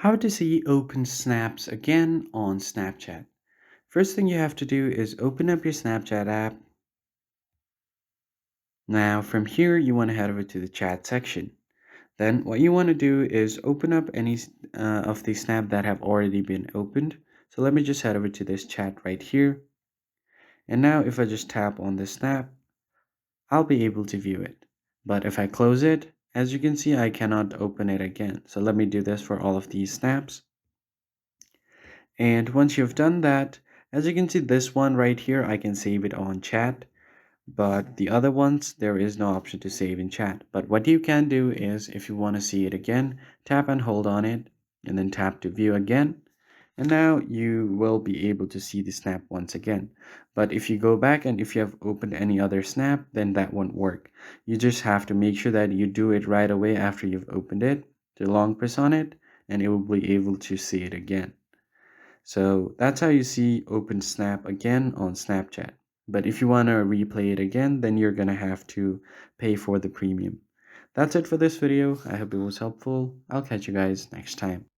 How to see open snaps again on Snapchat. First thing you have to do is open up your Snapchat app. Now from here you want to head over to the chat section. Then what you want to do is open up any of the snap that have already been opened. So let me just head over to this chat right here. And now if I just tap on this snap, I'll be able to view it. But if I close it, as you can see, I cannot open it again. So let me do this for all of these snaps. And once you've done that, as you can see, this one right here, I can save it on chat, but the other ones, there is no option to save in chat. But what you can do is, if you want to see it again, tap and hold on it, and then tap to view again. And now you will be able to see the snap once again. But if you go back and if you have opened any other snap, then that won't work. You just have to make sure that you do it right away after you've opened it, to long press on it, and it will be able to see it again. So that's how you see Open Snap again on Snapchat. But if you want to replay it again, then you're going to have to pay for the premium. That's it for this video. I hope it was helpful. I'll catch you guys next time.